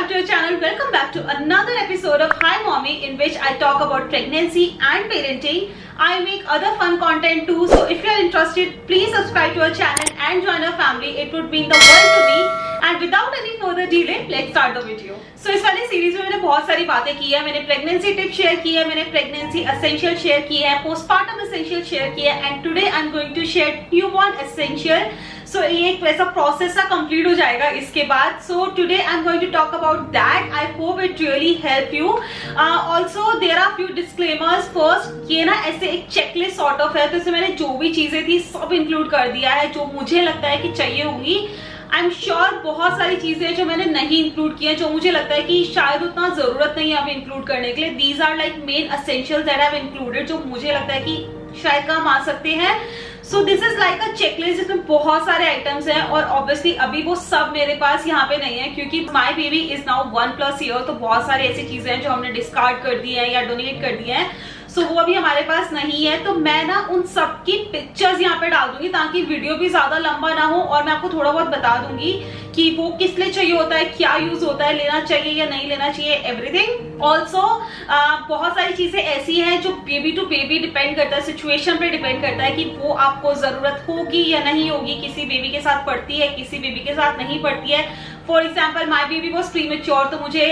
back to your channel. Welcome back to another episode of Hi Mommy, in which I talk about pregnancy and parenting. I make other fun content too, so if you are interested, please subscribe to our channel and join our family. It would mean the world to me. And without any further delay, let's start the video. So इस वाली series में मैंने बहुत सारी बातें की है. मैंने प्रेगनेंसी टिप शेयर की है, मैंने प्रेगनेंसी एसेंशियल शेयर की है, पोस्टपार्टम एसेंशियल शेयर किया है, and today I am going to share newborn essential. So ये एक वैसा प्रोसेस सा कंप्लीट हो जाएगा इसके बाद. So today I am going to talk about that. I hope it really help you. Also there are few disclaimers. First, ये ना ऐसे एक चेकलिस्ट सॉर्ट ऑफ है, तो इसमें मैंने जो भी चीजें थी सब इंक्लूड कर दिया है जो मुझे लगता है कि चाहिए होंगी. आई एम श्योर बहुत सारी चीजें जो मैंने नहीं इंक्लूड की है, जो मुझे लगता है कि शायद उतना जरूरत नहीं है अभी इंक्लूड करने के लिए. These are like main essentials that I have included, जो मुझे लगता है कि शायद काम आ सकते हैं. So this is like a checklist जिसमें बहुत सारे आइटम्स हैं, और ऑब्वियसली अभी वो सब मेरे पास यहाँ पे नहीं है क्योंकि my baby is now 1+ year. तो बहुत सारी ऐसी चीजें हैं जो हमने डिस्कार्ड कर दी है या डोनेट कर दी है. सो वो अभी हमारे पास नहीं है. तो मैं ना उन सब की पिक्चर्स यहाँ पे डाल दूंगी ताकि वीडियो भी ज्यादा लंबा ना हो, और मैं आपको थोड़ा बहुत बता दूंगी कि वो किस लिए चाहिए होता है, क्या यूज होता है, लेना चाहिए या नहीं लेना चाहिए, एवरीथिंग. ऑल्सो बहुत सारी चीजें ऐसी हैं जो बेबी टू बेबी डिपेंड करता है, सिचुएशन पे डिपेंड करता है कि वो आपको जरूरत होगी या नहीं होगी. किसी बेबी के साथ पड़ती है, किसी बेबी के साथ नहीं पड़ती है. For example my baby was premature, तो मुझे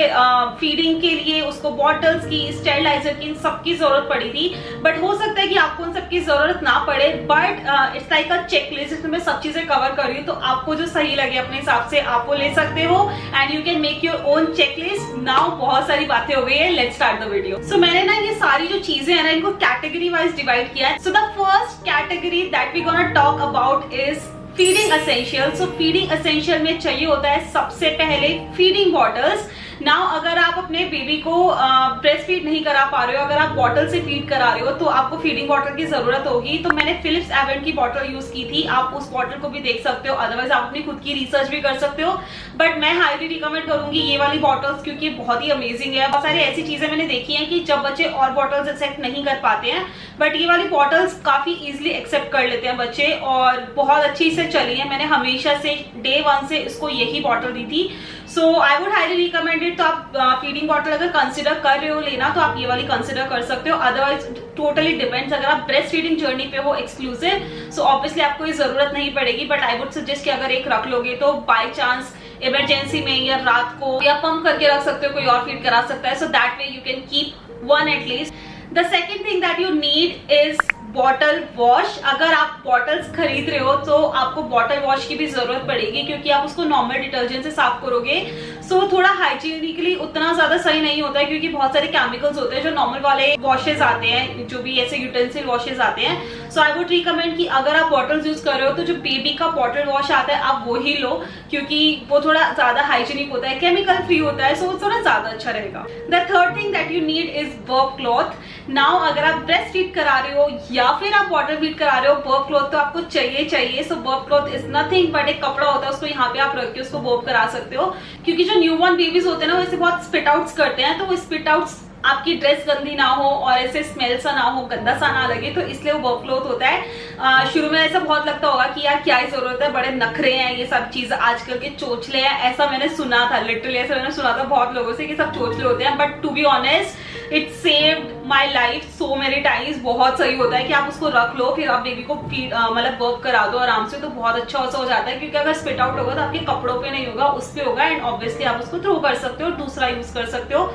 फीडिंग के लिए उसको बॉटल्स की, स्टेरिलाइजर की, इन सबकी जरूरत पड़ी थी. बट हो सकता है कि आपको उन सबकी जरूरत ना पड़े. But it's like a checklist जिसमें मैं सब चीजें कवर कर रही हूँ, तो आपको जो सही लगे अपने हिसाब से आप वो ले सकते हो, and you can make your own checklist. Now बहुत सारी बातें हो गई है, लेट्स स्टार्ट द वीडियो. सो मैंने ना ये सारी जो चीजें हैं ना, इनको कैटेगरी वाइज डिवाइड किया है. So the first category that we gonna talk about is feeding essential. So feeding essential में चाहिए होता है सबसे पहले फीडिंग बॉटल्स. नाउ अगर आप अपने बेबी को ब्रेस्ट फीड नहीं करा पा रहे हो, अगर आप बॉटल से फीड करा रहे हो, तो आपको फीडिंग बॉटल की जरूरत होगी. तो मैंने फिलिप्स एवेंट की बॉटल यूज की थी. आप उस बॉटल को भी देख सकते हो, अदरवाइज आप अपनी खुद की रिसर्च भी कर सकते हो. बट मैं हाईली रिकमेंड करूंगी ये वाली बॉटल्स क्योंकि बहुत ही अमेजिंग है. बहुत सारी ऐसी चीजें मैंने देखी है कि जब बच्चे और बॉटल्स एक्सेप्ट नहीं कर पाते हैं, बट ये वाली बॉटल्स काफी इजिली एक्सेप्ट कर लेते हैं बच्चे, और बहुत अच्छी से चली है. मैंने हमेशा से डे 1 से इसको यही बॉटल दी थी. So I would highly recommend it. तो आप फीडिंग बॉटल अगर कंसिडर कर रहे हो लेना, तो आप ये वाली कंसिडर कर सकते हो. Otherwise totally depends. अगर आप ब्रेस्ट फीडिंग जर्नी पे हो एक्सक्लूसिव, सो ऑब्वियसली आपको ये जरूरत नहीं पड़ेगी. बट आई वुड सजेस्ट कि अगर एक रख लोगे तो बाय चांस इमरजेंसी में या रात को या पंप करके रख सकते हो, कोई और फीड करा सकता है. So that way you can keep one at least. The second thing that you need is bottle wash. अगर आप बॉटल्स खरीद रहे हो तो आपको बॉटल वॉश की भी जरूरत पड़ेगी क्योंकि आप उसको नॉर्मल डिटर्जेंट से साफ करोगे. सो थोड़ा हाइजीनिकली उतना ज्यादा सही नहीं होता है क्योंकि बहुत सारे केमिकल्स होते हैं जो नॉर्मल वाले वॉशेज आते हैं, जो भी ऐसे यूटेंसिल वॉशेज आते हैं. सो आई वुड रिकमेंड कि अगर आप बॉटल्स यूज कर रहे हो तो जो बेबी का बॉटल वॉश आता है आप वो ही लो, क्योंकि वो थोड़ा ज्यादा हाइजीनिक होता है, केमिकल फ्री होता है. सो वो थोड़ा ज्यादा अच्छा रहेगा. The third thing that you need is burp cloth. Now अगर आप ब्रेस्ट फीड करा रहे हो या फिर आप बॉटल फीड करा रहे हो, बर्प क्लॉथ तो आपको चाहिए. So burp cloth is nothing but एक कपड़ा होता है, उसको यहाँ पे आप रख के उसको बर्प करा सकते हो. क्योंकि जो न्यूबॉर्न बेबीज होते हैं ना, वो ऐसे बहुत स्पिट आउट्स करते हैं, तो वो स्पिट आउट्स आपकी ड्रेस गंदी ना हो और ऐसे स्मेल सा ना हो, गंदा सा ना लगे, तो इसलिए वो बर्प क्लॉथ होता है. शुरू में ऐसा बहुत लगता होगा कि यार क्या ही जरूरत है, बड़े नखरे हैं ये सब चीज, आजकल के चोचले हैं, ऐसा मैंने सुना था. लिटरली ऐसा मैंने सुना था बहुत लोगों से कि सब चोचले होते हैं. But to be honest it saved my life so many times. बहुत सही होता है कि आप उसको रख लो, फिर आप बेबी को मतलब बर्प करा दो आराम से, तो बहुत अच्छा हो जाता है. क्योंकि अगर स्पिट आउट होगा तो आपके कपड़ों पे नहीं होगा, उस पे होगा, एंड ऑब्वियसली आप उसको थ्रो कर सकते हो, दूसरा यूज कर सकते हो.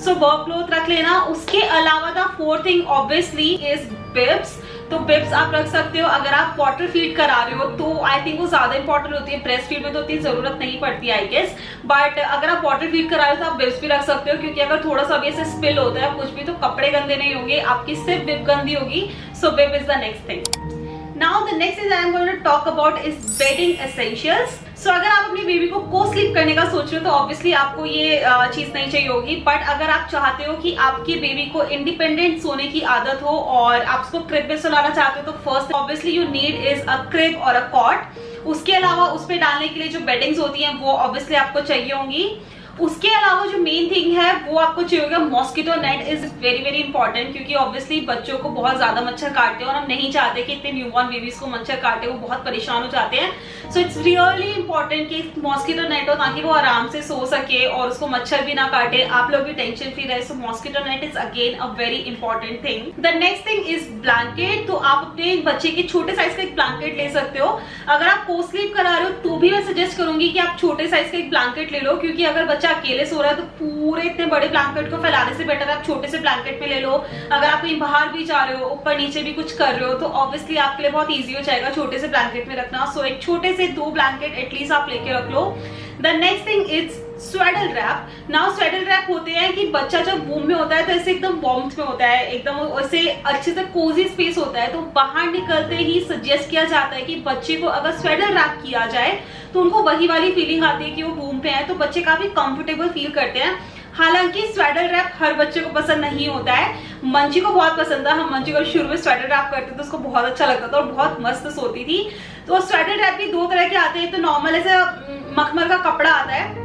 सो बर्प क्लॉथ रख लेना. उसके अलावा the fourth thing obviously is bibs. तो बिब्स आप रख सकते हो. अगर आप बॉटल फीड करा रहे हो तो आई थिंक वो ज्यादा इंपॉर्टेंट होती है. ब्रेस्ट फीड में तो उतनी जरूरत नहीं पड़ती आई गेस, बट अगर आप बॉटल फीड करा रहे हो तो आप बिब्स भी रख सकते हो, क्योंकि अगर थोड़ा सा भी ऐसे स्पिल होता है कुछ भी, तो कपड़े गंदे नहीं होंगे, आपकी सिर्फ बिब गंदी होगी. So bib is the next thing. Now the next thing I am going to talk about is bedding essentials. So अगर आप अपनी बेबी को स्लीप करने का सोच रहे हो तो ऑब्वियसली आपको ये चीज नहीं चाहिए होगी. बट अगर आप चाहते हो कि आपकी बेबी को इंडिपेंडेंट सोने की आदत हो और आप उसको क्रिब में सुलाना चाहते हो, तो first obviously you need is a crib और अ कॉट. उसके अलावा उस पे डालने के लिए जो बेडिंग्स होती हैं वो ऑब्वियसली आपको चाहिए होंगी. उसके अलावा जो मेन थिंग है वो आपको चाहिए होगा mosquito net is very very important, क्योंकि ऑब्वियसली बच्चों को बहुत ज्यादा मच्छर काटते हैं और हम नहीं चाहते कि इतने न्यूबॉर्न बेबीज को मच्छर काटे, वो बहुत परेशान हो जाते हैं। सो इट्स रियली इंपॉर्टेंट कि मॉस्किटो नेट हो ताकि वो आराम से सो सके और उसको मच्छर भी ना काटे, आप लोग भी टेंशन फ्री रहे। So mosquito net is again a very important thing. The next thing is blanket. तो आप अपने बच्चे के छोटे साइज का एक ब्लैंकेट ले सकते हो। अगर आप को स्लीप करा रहे हो तो भी मैं सजेस्ट करूंगी कि आप छोटे साइज का एक ब्लैंकेट ले लो, क्योंकि अगर बच्चा अकेले सो रहा है तो पूरे इतने बड़े ब्लैंकेट को फैलाने से बेटर आप छोटे से ब्लैंकेट में ले लो। अगर आप कहीं बाहर भी जा रहे हो, ऊपर नीचे भी कुछ कर रहे हो, तो ऑब्वियसली आपके लिए बहुत ईजी हो जाएगा छोटे से ब्लैंकेट में रखना। सो एक छोटे से 2 ब्लैंकेट एटलीस्ट आप लेके रख लो। The next thing is swaddle wrap. Now swaddle wrap होते हैं कि बच्चा जब वूम में होता है तो ऐसे एकदम वार्मथ में होता है, एकदम ऐसे अच्छे से कोजी स्पेस होता है, तो बाहर निकलते ही सजेस्ट किया जाता है कि बच्चे को अगर स्वेडल रैप किया जाए तो उनको वही वाली फीलिंग आती है कि वो वूम पे है, तो बच्चे काफी कंफर्टेबल फील करते हैं। हालांकि स्वेडल रैप हर बच्चे को पसंद नहीं होता है। मंची को बहुत पसंद था, हम मंची को शुरू में स्वेडल रैप करते थे, उसको बहुत अच्छा लगता था और बहुत मस्त सोती थी। तो स्वेडल रैप भी 2 तरह के आते हैं। तो नॉर्मल ऐसे मखमल का कपड़ा आता है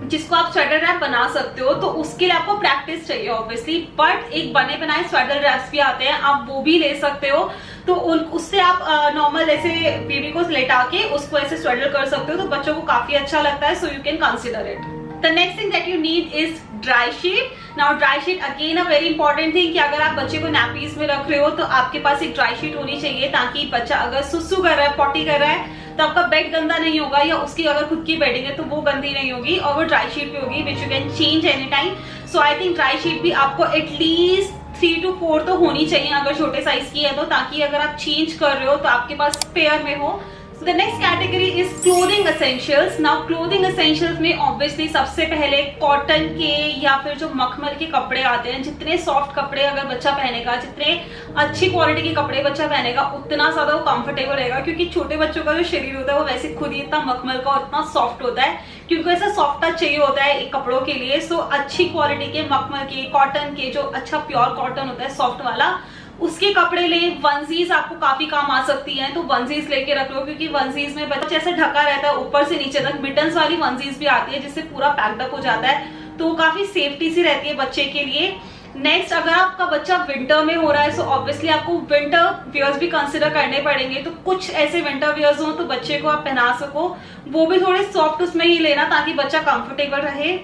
जिसको आप स्वेडल रैप बना सकते हो, तो उसके लिए आपको प्रैक्टिस चाहिए ऑब्वियसली, बट एक बने बनाए स्वेडल रैप्स भी आते हैं, आप वो भी ले सकते हो। तो उससे आप नॉर्मल ऐसे बेबी को लेटा के उसको ऐसे स्वेडल कर सकते हो, तो बच्चों को काफी अच्छा लगता है। सो you can consider it. The next thing that you need is dry sheet. Now dry sheet again a very important thing कि अगर आप बच्चे को नैपीज में रख रहे हो तो आपके पास एक ड्राई शीट होनी चाहिए, ताकि बच्चा अगर सुसु कर रहा है, पॉटी कर रहा है, तो आपका बेड गंदा नहीं होगा, या उसकी अगर खुद की बेडिंग है तो वो गंदी नहीं होगी और वो ड्राई शीट भी होगी, which you can change any time. So I think dry sheet भी आपको एटलीस्ट 3 to 4 तो होनी चाहिए अगर छोटे साइज की है तो, ताकि अगर आप चेंज कर रहे हो तो आपके पास स्पेयर में हो। So the next category is clothing essentials. Now clothing essentials में obviously सबसे पहले कॉटन के या फिर जो मखमल के कपड़े आते हैं, जितने सॉफ्ट कपड़े अगर बच्चा पहनेगा, जितने अच्छी क्वालिटी के कपड़े बच्चा पहनेगा, उतना ज्यादा वो कंफर्टेबल रहेगा, क्योंकि छोटे बच्चों का जो शरीर होता है वो वैसे खुद ही इतना मखमल का और इतना सॉफ्ट होता है, क्योंकि ऐसा सॉफ्ट टच चाहिए होता है एक कपड़ों के लिए। सो अच्छी क्वालिटी के मखमल के, कॉटन के, जो अच्छा प्योर कॉटन होता है सॉफ्ट वाला, उसके कपड़े ले। वंजीज आपको काफी काम आ सकती हैं, तो वंजीज लेके रख लो, क्योंकि वंजीज में बच्चा ऐसे ढका रहता है ऊपर से नीचे तक। मिटन्स वाली वंजीज भी आती है जिससे पूरा पैकड हो जाता है, तो काफी सेफ्टी सी रहती है बच्चे के लिए। नेक्स्ट, अगर आपका बच्चा विंटर में हो रहा है, सो ऑब्वियसली आपको विंटर वियर्स भी कंसिडर करने पड़ेंगे। तो कुछ ऐसे विंटर वियर्स हो तो बच्चे को आप पहना सको, वो भी थोड़े सॉफ्ट उसमें ही लेना ताकि बच्चा कंफर्टेबल रहे।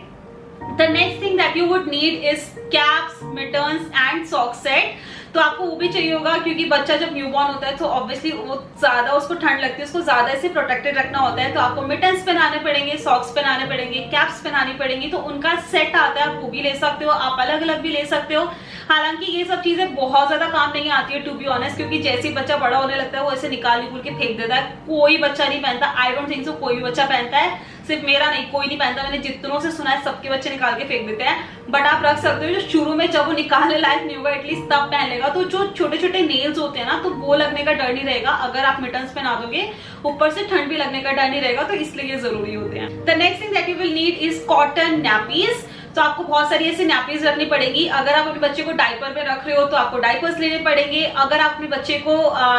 The next thing that you would need is caps, mittens and sock set. तो आपको वो भी चाहिए होगा, क्योंकि बच्चा जब न्यूबॉर्न होता है तो ऑब्वियसली वो ज्यादा उसको ठंड लगती है, उसको ज्यादा ऐसे प्रोटेक्टेड रखना होता है, तो आपको मिटन्स पहनाने पड़ेंगे, सॉक्स पहनाने पड़ेंगे, कैप्स पहनानी पड़ेंगी। तो उनका सेट आता है, आप वो भी ले सकते हो, आप अलग अलग भी ले सकते हो। हालांकि ये सब चीजें बहुत ज्यादा काम नहीं आती है टू बी ऑनेस्ट, क्योंकि जैसे ही बच्चा बड़ा होने लगता है वो ऐसे निकाल के फेंक देता है। कोई बच्चा नहीं पहनता, आई डोंट थिंक सो कोई भी बच्चा पहनता है, सिर्फ मेरा नहीं, कोई नहीं पहनता। मैंने जितनों से सुना है सबके बच्चे निकाल के फेंक देते हैं। बट आप रख सकते हो, जो शुरू में जब वो निकालने लायक नहीं होगा एटलीस्ट तब पहन लेगा, तो जो छोटे छोटे नेल्स होते हैं ना, तो वो लगने का डर नहीं रहेगा अगर आप मिटन्स पहना दोगे। ऊपर से ठंड भी लगने का डर नहीं रहेगा, तो इसलिए ये जरूरी होते हैं। The next thing that you will need is cotton nappies. तो आपको बहुत सारी ऐसी नैपीज रखनी पड़ेगी। अगर आप अपने बच्चे को डायपर में रख रहे हो तो आपको डायपर्स लेने पड़ेंगे। अगर आप अपने बच्चे को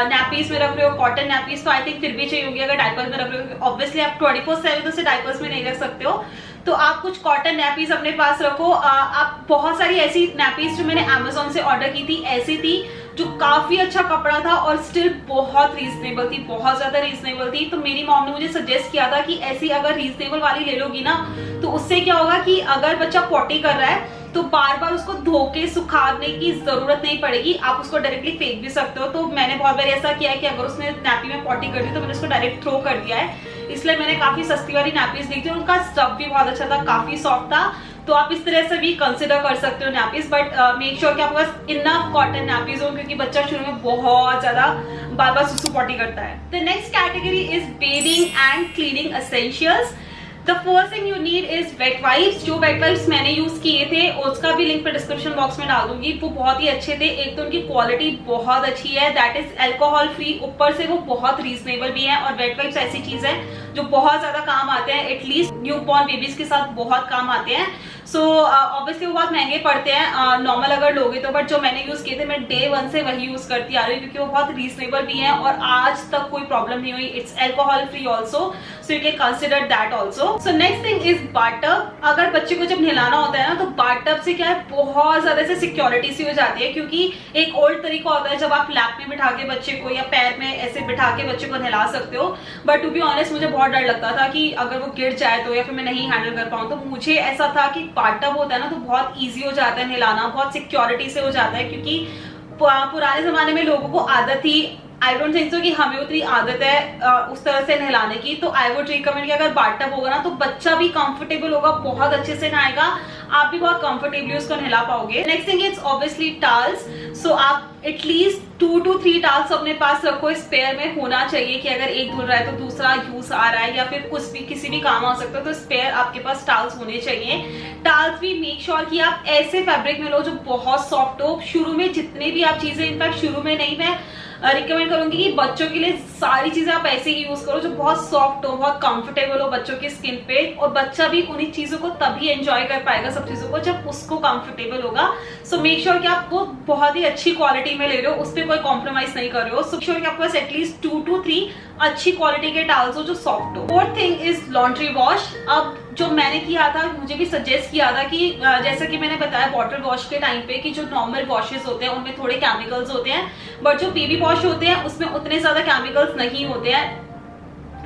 नैपीज में रख रहे हो, कॉटन नैपीज, तो आई थिंक फिर भी चाहिए होगी। अगर डायपर में रख रहे हो, ऑब्वियसली आप 24/7 तो से डायपर्स में नहीं रख सकते हो, तो आप कुछ कॉटन नैपीज अपने पास रखो। आप बहुत सारी ऐसी नैपीज जो मैंने अमेजोन से ऑर्डर की थी, ऐसी थी जो काफी अच्छा कपड़ा था और स्टिल बहुत रीजनेबल थी, बहुत ज्यादा रीजनेबल थी। तो मेरी मॉम ने मुझे सजेस्ट किया था कि ऐसी अगर रीजनेबल वाली ले लोगी ना, तो उससे क्या होगा कि अगर बच्चा पॉटी कर रहा है तो बार बार उसको धो के सुखाने की जरूरत नहीं पड़ेगी, आप उसको डायरेक्टली फेंक भी सकते हो। तो मैंने बहुत बार ऐसा किया है कि अगर उसने नैपी में पॉटी कर दी तो मैंने उसको डायरेक्ट थ्रो कर दिया है। इसलिए मैंने काफी सस्ती वाली नैपीज ली थी, उनका स्टफ भी बहुत अच्छा था, काफी सॉफ्ट था। तो आप इस तरह से भी कंसिडर कर सकते हो नैपीज, बट मेक श्योर कि आपके पास इनफ कॉटन नैपीज हो, क्योंकि बच्चा शुरू में बहुत ज्यादा बार बार सुसु पॉटी करता है। The next category is bedding and cleaning essentials. The first thing you need is wet wipes. जो वेट वाइप्स मैंने यूज किए थे उसका भी लिंक पे डिस्क्रिप्शन बॉक्स में डाल दूंगी। वो बहुत ही अच्छे थे। एक तो उनकी क्वालिटी बहुत अच्छी है, दैट इज अल्कोहल फ्री, ऊपर से वो बहुत रीजनेबल भी है। और वेट वाइप्स ऐसी चीज है जो बहुत ज्यादा काम आते हैं, एटलीस्ट न्यू बॉर्न बेबीज के साथ बहुत काम आते हैं। सो ऑब्वियसली वो बहुत महंगे पड़ते हैं नॉर्मल अगर लोगे तो, बट जो मैंने यूज किए थे मैं डे 1 से वही यूज करती आ रही हूँ क्योंकि वो बहुत रीजनेबल भी है और आज तक कोई प्रॉब्लम नहीं हुई। It's alcohol free also, so you can consider that also. So next thing is bathtub. अगर बच्चे को जब नहलाना होता है ना तो बाथटब से क्या है, बहुत ज्यादा से सिक्योरिटी सी हो जाती है, क्योंकि एक ओल्ड तरीका होता है जब आप लैप में बिठा के बच्चे को या पैर में ऐसे बिठा के बच्चे को नहला सकते हो, बट टू बी ऑनेस्ट मुझे बहुत डर लगता था कि अगर वो गिर जाए तो या फिर मैं नहीं हैंडल कर पाऊँ। तो मुझे ऐसा था कि बाथटब होता है ना तो बहुत ईजी हो जाता है नहलाना, बहुत सिक्योरिटी से हो जाता है, क्योंकि पुराने जमाने में लोगों को आदत थी, आई डोंट थिंक सो कि हमें उतनी आदत है उस तरह से नहलाने की। तो आई वुड रिकमेंड कि अगर बाथटब होगा ना तो बच्चा भी कंफर्टेबल होगा, बहुत अच्छे से नहाएगा, आप भी बहुत कंफर्टेबली उसको नहला पाओगे। नेक्स्ट थिंग इज ऑब्वियसली टाल्स। सो आप एटलीस्ट 2 to 3 टाल्स अपने पास रखो, स्पेयर में होना चाहिए कि अगर एक धुल रहा है तो दूसरा यूज आ रहा है या फिर कुछ भी किसी भी काम आ सकता है, तो स्पेयर आपके पास टाल्स होने चाहिए। टाल्स भी मेक श्योर कि आप ऐसे फैब्रिक में लो जो बहुत सॉफ्ट हो। शुरू में जितने भी आप चीजें, इनफैक्ट शुरू में नहीं, मैं रिकमेंड करूंगी कि बच्चों के लिए सारी चीजें आप ऐसे ही यूज करो जो बहुत सॉफ्ट हो, बहुत कंफर्टेबल हो बच्चों की स्किन पे, और बच्चा भी उन्हीं चीजों को तभी एंजॉय कर पाएगा सब चीजों को जब उसको कंफर्टेबल होगा। सो मेक श्योर कि आप वो बहुत ही अच्छी क्वालिटी में ले रहे हो, उस पर कोई कॉम्प्रोमाइज नहीं कर रहे हो। सो श्योर कि आपके पास एटलीस्ट 2 to 3 अच्छी क्वालिटी के टावल्स हो जो सॉफ्ट हो। Fourth thing is laundry wash. अब जो मैंने किया था, मुझे भी सजेस्ट किया था कि जैसे कि मैंने बताया बॉटल वॉश के टाइम पे कि जो नॉर्मल वॉशेस होते हैं उनमें थोड़े केमिकल्स होते हैं, बट जो बेबी वॉश होते हैं उसमें उतने ज्यादा केमिकल्स नहीं होते हैं।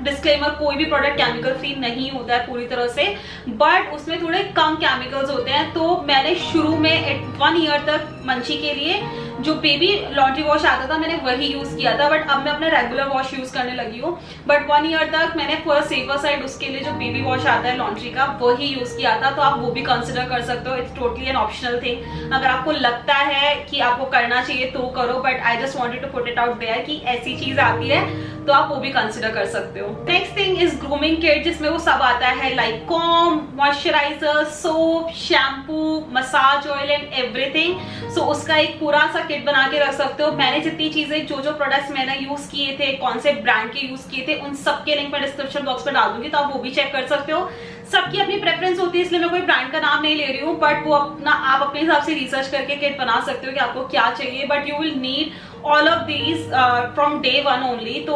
डिस्क्लेमर, कोई भी प्रोडक्ट केमिकल फ्री नहीं होता है पूरी तरह से, बट उसमें थोड़े कम केमिकल्स होते हैं। तो मैंने शुरू में 1 ईयर तक मंची के लिए जो बेबी लॉन्ड्री वॉश आता था मैंने वही यूज किया था, बट अब मैं अपना रेगुलर वॉश यूज करने लगी हूँ। बट 1 ईयर तक मैंने फॉर सेफर साइड उसके लिए जो बेबी वॉश आता है लॉन्ड्री का वही यूज किया था, तो आप वो भी कंसिडर कर सकते हो। It's totally an optional thing, अगर आपको लगता है कि आपको करना चाहिए तो करो, but I just wanted to put it out there कि ऐसी चीज आती है तो आप वो भी कंसिडर कर सकते हो। Next thing is grooming kit, जिसमें वो सब आता है like comb, moisturiser, soap, shampoo, massage oil and everything. So उसका एक पूरा सा किट बना के रख सकते हो। मैंने जितनी चीजें, जो प्रोडक्ट्स मैंने यूज किए थे, कौन से ब्रांड के यूज किए थे, उन सबके लिंक मैं डिस्क्रिप्शन बॉक्स में डाल दूंगी, तो आप वो भी चेक कर सकते हो। सबकी अपनी प्रेफरेंस होती है, इसलिए मैं कोई ब्रांड का नाम नहीं ले रही हूँ, बट वो आप अपने हिसाब से रिसर्च करके किट बना सकते हो कि आपको क्या चाहिए, but you will need all of these from day 1 only. तो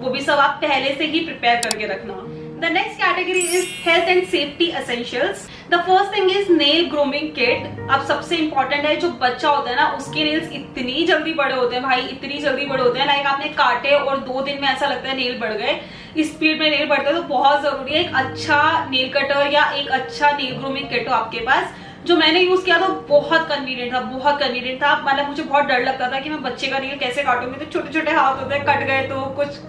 वो भी सब आप पहले से ही प्रिपेयर करके रखना। The next category is health and safety essentials. The first thing is nail grooming kit. अब सबसे इंपॉर्टेंट है, जो बच्चा होता है ना उसके नेल्स इतनी जल्दी बड़े होते हैं भाई, इतनी जल्दी बड़े होते हैं, लाइक आपने काटे और 2 दिन में ऐसा लगता है नेल बढ़ गए, इस स्पीड में नेल बढ़ते हैं। तो बहुत जरूरी है एक अच्छा नेल कटर या एक अच्छा नेल ग्रूमिंग किट हो आपके पास। जो मैंने यूज किया था बहुत कन्वीनियंट था, बहुत कन्वीनियंट था। मतलब मुझे बहुत डर लगता था कि मैं बच्चे का नेल कैसे काटूंगी, तो छोटे छोटे हाथ होते हैं, कट गए तो कुछ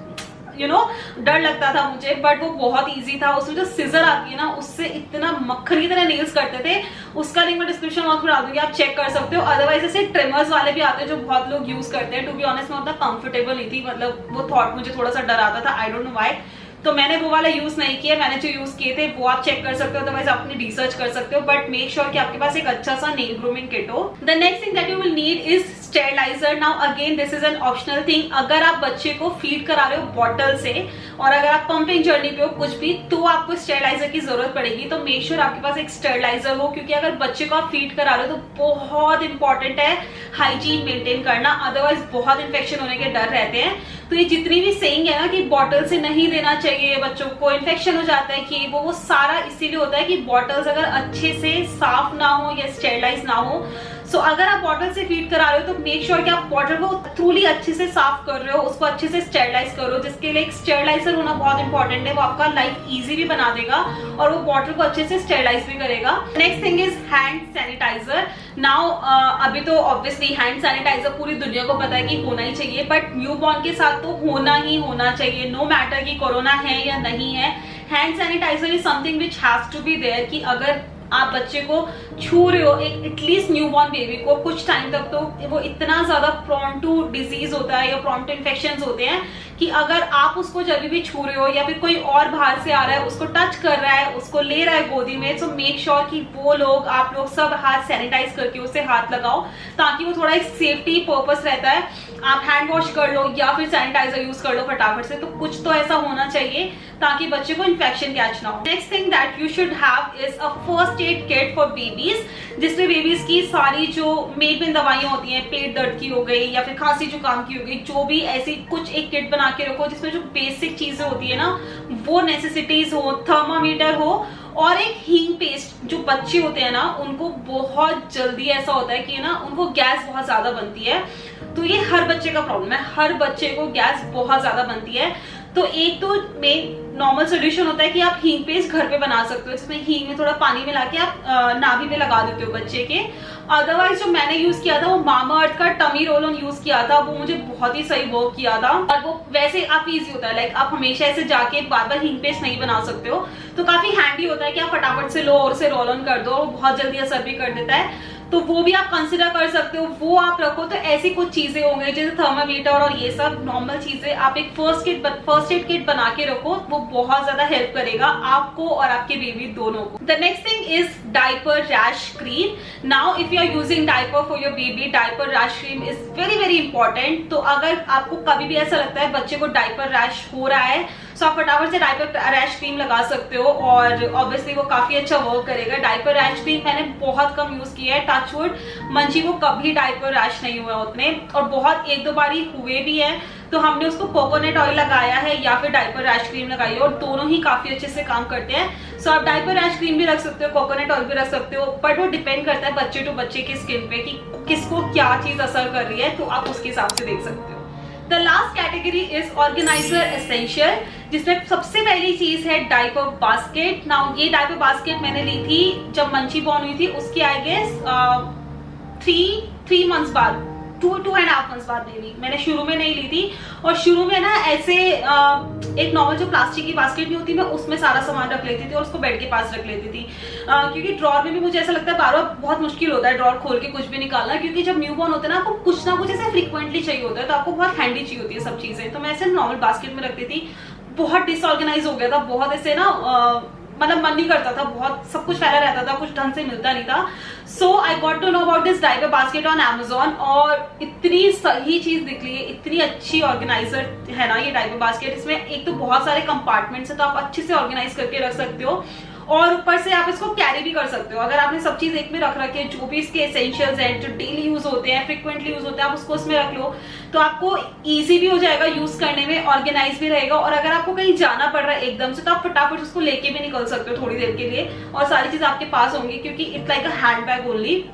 डर लगता था मुझे, बट वो बहुत इजी था। उसमें जो सिजर आती है ना उससे इतना मक्खन की तरह नेल्स करते थे, उसका लिंक मैं डिस्क्रिप्शन बॉक्स में डाल दूंगी, आप चेक कर सकते हो। अदरवाइज ऐसे ट्रिमर्स वाले भी आते हैं जो बहुत लोग यूज करते हैं। टू बी ऑनेस्ट मैं उतना कंफर्टेबल नहीं थी, मतलब वो थॉट मुझे थोड़ा सा डर आता था, आई डोंट नो व्हाई, तो मैंने वो वाला यूज नहीं किया। मैंने जो यूज किए थे वो आप चेक कर सकते हो, अदरवाइज आप अपनी रिसर्च कर सकते हो, बट मेक श्योर कि आपके पास एक अच्छा सा नेल ग्रूमिंग किट हो। The next thing that you will need is steriliser. Now again this is an optional thing. अगर आप बच्चे को फीड करा रहे हो बॉटल से और अगर आप पंपिंग जर्नी पे हो कुछ भी, तो आपको स्टेरिलाइजर की जरूरत पड़ेगी। तो मेक श्योर आपके पास एक स्टेरिलाइजर हो, क्योंकि अगर बच्चे को आप फीड करा रहे हो तो बहुत इंपॉर्टेंट है हाइजीन मेंटेन करना, अदरवाइज बहुत इन्फेक्शन होने के डर रहते हैं। तो ये जितनी भी सेइंग है ना कि बॉटल से नहीं देना चाहिए बच्चों को, इन्फेक्शन हो जाता है कि वो सारा इसीलिए होता है कि बॉटल्स अगर अच्छे से साफ ना हो या स्टेरिलाइज ना हो। सो अगर आप बॉटल से फीड करा रहे हो तो मेक श्योर कि आप बॉटल को थ्रूली अच्छे से साफ कर रहे हो, उसको अच्छे से स्टेरिलाइज करो, जिसके लिए एक स्टेरिलाइजर होना बहुत इंपॉर्टेंट है। वो आपका लाइफ इजी भी बना देगा और वो बॉटल को अच्छे से स्टेरिलाइज भी करेगा। Next thing is hand sanitiser. Now अभी तो ऑब्वियसली हैंड सैनिटाइजर पूरी दुनिया को पता है कि होना ही चाहिए, बट न्यूबॉर्न के साथ तो होना ही होना चाहिए, नो मैटर कि कोरोना है या नहीं है। Hand sanitiser is something which has to be there, कि अगर आप बच्चे को छू रहे हो, एक एटलीस्ट न्यूबॉर्न बेबी को कुछ टाइम तक, तो वो इतना ज्यादा प्रॉन टू डिजीज होता है या प्रॉन टू इन्फेक्शंस होते हैं कि अगर आप उसको जब भी छू रहे हो या फिर कोई और बाहर से आ रहा है उसको टच कर रहा है, उसको ले रहा है गोदी में, तो मेक श्योर कि वो लोग, आप लोग सब हाथ सैनिटाइज करके उसे हाथ लगाओ, ताकि वो थोड़ा एक सेफ्टी पर्पस रहता है। आप हैंड वॉश कर लो या फिर सैनिटाइजर यूज कर लो फटाफट से, तो कुछ तो ऐसा होना चाहिए ताकि बच्चे को इन्फेक्शन कैच ना हो। Next thing that you should have is a first aid kit for babies, जिसमें बेबीज की सारी जो मेड इन दवाइयां होती हैं, पेट दर्द की हो गई या फिर खांसी जुकाम की हो गई, जो भी ऐसी कुछ एक किट बना के रखो जिसमें जो बेसिक चीजें होती है ना वो नेसेसिटीज हो, थर्मामीटर हो, और एक हींग पेस्ट। जो बच्चे होते हैं ना उनको बहुत जल्दी ऐसा होता है कि ना उनको गैस बहुत ज्यादा बनती है, तो ये हर बच्चे का प्रॉब्लम है, हर बच्चे को गैस बहुत ज्यादा बनती है। तो एक तो मेन नॉर्मल सोल्यूशन होता है कि आप हींग पेस्ट घर पे बना सकते हो, जिसमें हींग में थोड़ा पानी मिला के आप नाभि में लगा देते हो बच्चे के। अदरवाइज जो मैंने यूज किया था वो मामा अर्थ का टमी रोल ऑन यूज किया था, वो मुझे बहुत ही सही वर्क किया था, और वो वैसे काफी इजी होता है। लाइक आप हमेशा ऐसे जाके बार बार हींग पेस्ट नहीं बना सकते हो, तो काफी हैंडी होता है कि आप फटाफट से लो और उसे रोल ऑन कर दो, वो बहुत जल्दी असर भी कर देता है। तो वो भी आप कंसिडर कर सकते हो, वो आप रखो। तो ऐसी कुछ चीजें होंगी जैसे थर्मामीटर और ये सब नॉर्मल चीजें, आप एक फर्स्ट एड किट बना के रखो, वो बहुत ज्यादा हेल्प करेगा आपको और आपके बेबी दोनों को। The next thing is diaper rash cream. Now if you are using diaper for your baby, diaper rash cream is very very important. तो अगर आपको कभी भी ऐसा लगता है बच्चे को डायपर रैश हो रहा है, तो आप फटाफट से डायपर रैश क्रीम लगा सकते हो, और ऑब्वियसली वो काफी अच्छा वर्क करेगा। डायपर रैश क्रीम मैंने बहुत कम यूज किया है, टचवुड मंची को कभी डायपर रैश नहीं हुआ उतने, और बहुत एक दो बारी हुए भी है, तो हमने उसको कोकोनट ऑयल लगाया है या फिर डायपर रैश क्रीम लगाई है, और दोनों ही काफी अच्छे से काम करते हैं। सो आप डायपर रैश क्रीम भी रख सकते हो, कोकोनट ऑयल भी रख सकते हो, बट वो डिपेंड करता है बच्चे टू बच्चे की स्किन पे कि किसको क्या चीज असर कर रही है, तो आप उसके हिसाब से देख सकते हो। The last category is organiser essential, जिसमें सबसे पहली चीज है डायपर बास्केट। नाउ ये डायपर बास्केट मैंने ली थी जब मंची बॉर्न हुई थी, उसके आई गेस 3 मंथ्स बाद, 2.5 मंथ्स बाद बेबी। मैंने शुरू में नहीं ली थी, और शुरू में ना ऐसे एक नॉर्मल जो प्लास्टिक की बास्केट नहीं होती, मैं उसमें सारा सामान रख लेती थी और उसको बेड के पास रख लेती थी, क्योंकि ड्रॉर में भी मुझे ऐसा लगता है बार बार बहुत मुश्किल होता है ड्रॉर खोल के कुछ भी निकालना, क्योंकि जब न्यू बॉर्न होता है ना आपको कुछ ना कुछ ऐसे फ्रिक्वेंटली चाहिए होता है, तो आपको बहुत हैंडी चाहिए होती है सब चीजें। तो मैं ऐसे नॉर्मल बास्केट में रखती थी, बहुत डिसऑर्गेनाइज हो गया था, बहुत ऐसे ना मतलब मन नहीं करता था, बहुत सब कुछ फैला रहता था, कुछ ढंग से मिलता नहीं था। So I got to know about this diaper basket on Amazon, और इतनी सही चीज निकली है, इतनी अच्छी ऑर्गेनाइजर है ना ये डायपर बास्केट। इसमें एक तो बहुत सारे कंपार्टमेंट्स है, तो आप अच्छे से ऑर्गेनाइज करके रख सकते हो, और ऊपर से आप इसको कैरी भी कर सकते हो। अगर आपने सब चीज एक में रख रखी है, जो भी इसके एसेंशियल्स हैं, जो डेली यूज होते हैं, फ्रिक्वेंटली यूज होते हैं, आप उसको उसमें रख लो, तो आपको इजी भी हो जाएगा यूज करने में, ऑर्गेनाइज भी रहेगा। और अगर आपको कहीं जाना पड़ रहा है एकदम से, तो आप फटाफट उसको लेके भी निकल सकते हो थोड़ी देर के लिए, और सारी चीज आपके पास होंगी, क्योंकि it's like a hand bag only,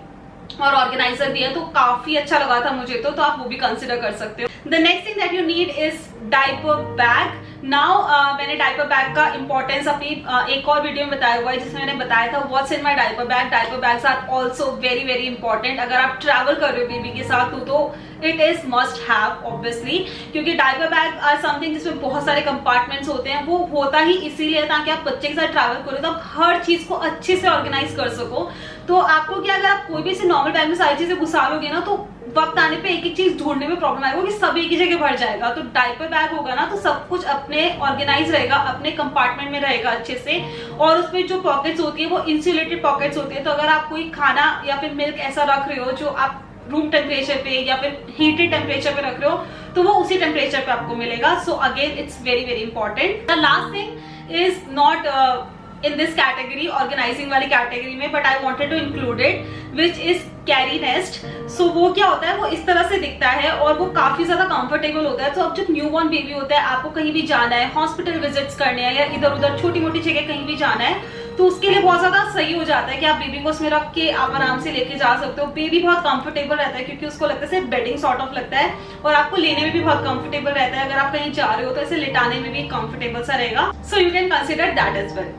और ऑर्गेनाइजर भी है, तो काफी अच्छा लगा था मुझे तो आप वो भी कंसिडर कर सकते हो। The next thing that you need is diaper bag. Now मैंने डायपर बैग का इंपॉर्टेंस अपनी एक और वीडियो में बताया हुआ है, जिसमें मैंने बताया था what's in my diaper bag. Diaper bags are also very very important. अगर आप ट्रैवल कर रहे हो बेबी के साथ तो it is must have obviously, क्योंकि डायपर बैग आर समथिंग जिसमें बहुत सारे कंपार्टमेंट्स होते हैं। वो होता ही इसीलिए ताकि आप बच्चे के साथ ट्रैवल करो तो आप हर चीज को अच्छे से ऑर्गेनाइज कर सको। तो आपको क्या, अगर आप कोई भी ऐसे नॉर्मल बैग में सारी चीजें घुसा लोगे ना, तो वक्त आने पे एक एक चीज ढूंढने में प्रॉब्लम आएगा कि सब एक ही जगह भर जाएगा। तो डायपर बैग होगा ना, तो सब कुछ अपने ऑर्गेनाइज रहेगा, अपने कंपार्टमेंट में रहेगा अच्छे से, और उसमें जो पॉकेट्स होती है वो इंसुलेटेड पॉकेट्स होती है। तो अगर आप कोई खाना या फिर मिल्क ऐसा रख रहे हो जो आप रूम टेम्परेचर पे या फिर हीटेड टेम्परेचर पे रख रहे हो, तो वो उसी टेम्परेचर पे आपको मिलेगा। So again it's very very important. The last thing is not in this category, organizing वाली कैटेगरी में, but I wanted to include it, which is carry nest. So वो क्या होता है, वो इस तरह से दिखता है और वो काफी ज्यादा कंफर्टेबल होता है। तो अब जब न्यू बॉर्न बेबी होता है, आपको कहीं भी जाना है, हॉस्पिटल विजिट्स करने हैं या इधर उधर छोटी मोटी जगह कहीं भी जाना है, तो उसके लिए बहुत ज्यादा सही हो जाता है कि आप बेबी को उसमें रख के आप आराम से लेके जा सकते हो। बेबी बहुत कंफर्टेबल रहता है, क्योंकि उसको लगता है सिर्फ बेडिंग सॉर्ट ऑफ लगता है, और आपको लेने में भी बहुत कंफर्टेबल रहता है। अगर आप कहीं जा रहे हो तो इसे लिटाने में भी कंफर्टेबल सा रहेगा। So you can consider that as well.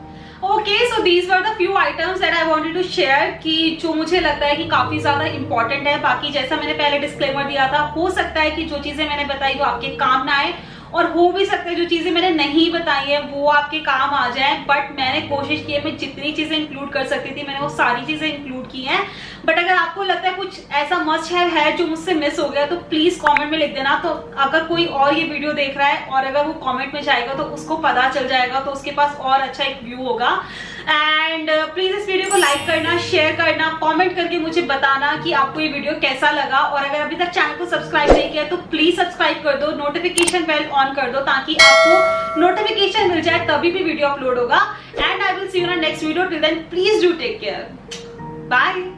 Okay, so these were the few items that I wanted to share कि जो मुझे लगता है कि काफी ज्यादा इंपॉर्टेंट है। बाकी जैसा मैंने पहले डिस्क्लेमर दिया था, हो सकता है कि जो चीजें मैंने बताई वो आपके काम ना आए, और हो भी सकता है जो चीजें मैंने नहीं बताई है वो आपके काम आ जाए। बट मैंने कोशिश की है, मैं जितनी चीजें इंक्लूड कर सकती थी मैंने वो सारी चीजें इंक्लूड की हैं। बट अगर आपको लगता है कुछ ऐसा मस्ट है जो मुझसे मिस हो गया तो प्लीज कमेंट में लिख देना। तो अगर कोई और ये वीडियो देख रहा है और अगर वो कमेंट में जाएगा तो उसको पता चल जाएगा, तो उसके पास और अच्छा एक व्यू होगा। एंड प्लीज इस वीडियो को लाइक करना, शेयर करना, कमेंट करके मुझे बताना कि आपको ये वीडियो कैसा लगा। और अगर अभी तक चैनल को सब्सक्राइब नहीं किया तो प्लीज सब्सक्राइब कर दो, नोटिफिकेशन बेल ऑन कर दो ताकि आपको नोटिफिकेशन मिल जाए तभी भी वीडियो अपलोड होगा। And I will see you in next video. Till then please do take care. Bye.